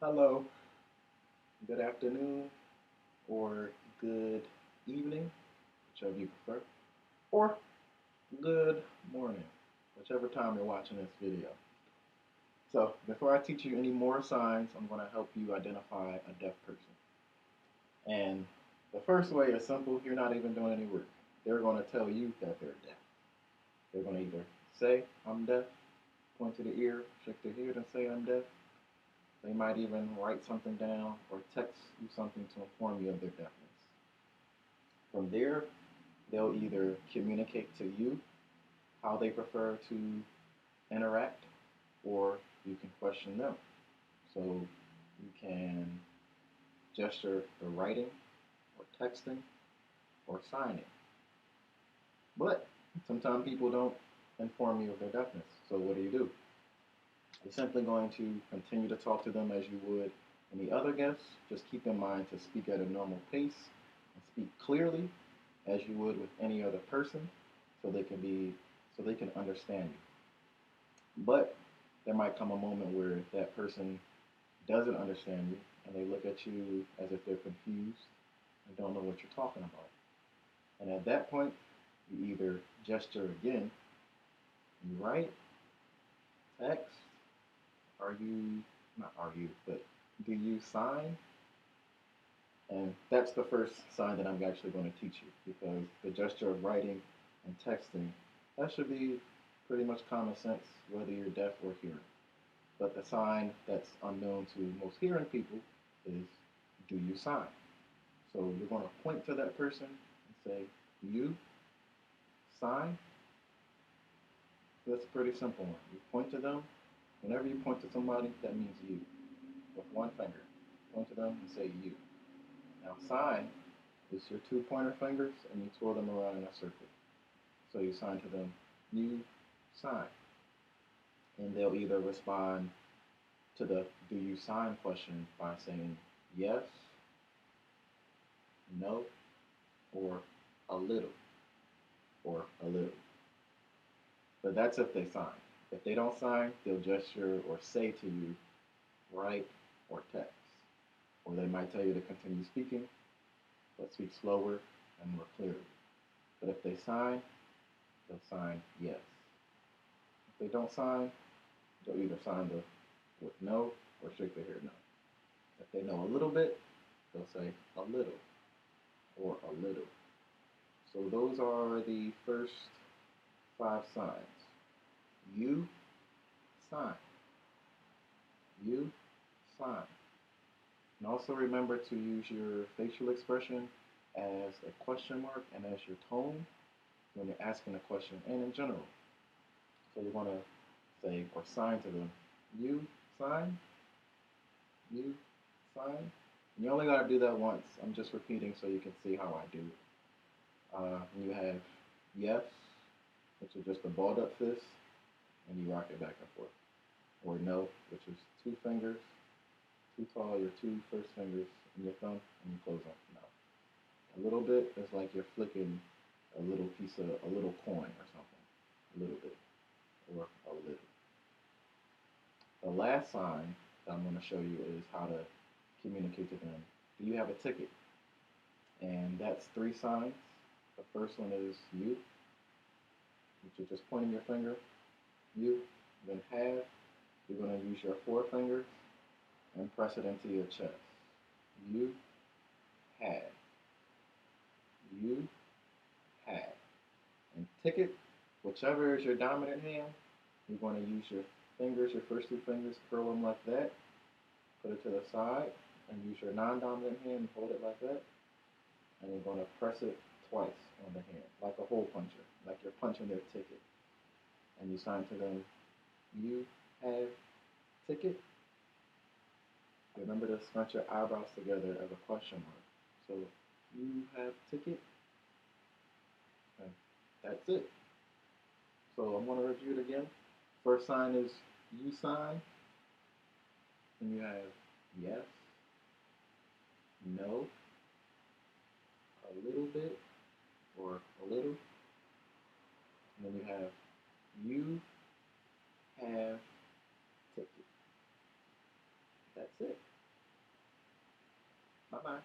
hello, good afternoon, or good evening, whichever you prefer, or good morning, whichever time you're watching this video. So, before I teach you any more signs, I'm going to help you identify a deaf person. And the first way is simple, you're not even doing any work. They're going to tell you that they're deaf. They're going to either say, I'm deaf, point to the ear, shake their head, and say, I'm deaf. They might even write something down or text you something to inform you of their deafness. From there, they'll either communicate to you how they prefer to interact, or you can question them. So you can gesture for writing, or texting, or signing. But sometimes people don't inform you of their deafness. So what do? You're simply going to continue to talk to them as you would any other guests. Just keep in mind to speak at a normal pace and speak clearly as you would with any other person so they can understand you. But there might come a moment where that person doesn't understand you and they look at you as if they're confused and don't know what you're talking about. And at that point, you either gesture again, you write, text, are you, not are you, but do you sign? And that's the first sign that I'm actually going to teach you, because the gesture of writing and texting, that should be pretty much common sense whether you're deaf or hearing. But the sign that's unknown to most hearing people is, do you sign? So you're going to point to that person and say, you sign? That's a pretty simple one. You point to them. Whenever you point to somebody, that means you. With one finger, point to them and say you. Now sign is your two pointer fingers and you twirl them around in a circle. So you sign to them, you sign. And they'll either respond to the do you sign question by saying yes, no, or a little, or a little. But that's if they sign. If they don't sign, they'll gesture or say to you, write or text. Or they might tell you to continue speaking, but speak slower and more clearly. But if they sign, they'll sign yes. If they don't sign, they'll either sign with no or shake their head no. If they know a little bit, they'll say a little or a little. So those are the first 5 signs. You sign. You sign. And also remember to use your facial expression as a question mark and as your tone when you're asking a question and in general. So you want to say or sign to them, you sign, you sign. And you only got to do that once. I'm just repeating so you can see how I do it. You have yes, which is just a balled up fist, and you rock it back and forth. Or no, which is 2 fingers, too tall, your 2 first fingers and your thumb, and you close off the mouth. A little bit is like you're flicking a little piece of a little coin or something. A little bit. Or a little. The last sign that I'm going to show you is how to communicate to them. Do you have a ticket? And that's 3 signs. The first one is you, which is just pointing your finger. You. Then have. You're going to use your 4 fingers and press it into your chest. You have. You have. And ticket, whichever is your dominant hand, you're going to use your fingers, your first 2 fingers, curl them like that, put it to the side, and use your non-dominant hand and hold it like that. And you're going to press it twice on the hand, like a hole puncher, like you're punching their ticket. And you sign to them, you have ticket. Remember to scrunch your eyebrows together as a question mark. So, you have ticket. And that's it. So I'm going to review it again. First sign is you sign. And you have yes, no, a little bit, or a little. And then you have you have ticket. That's it. Bye bye.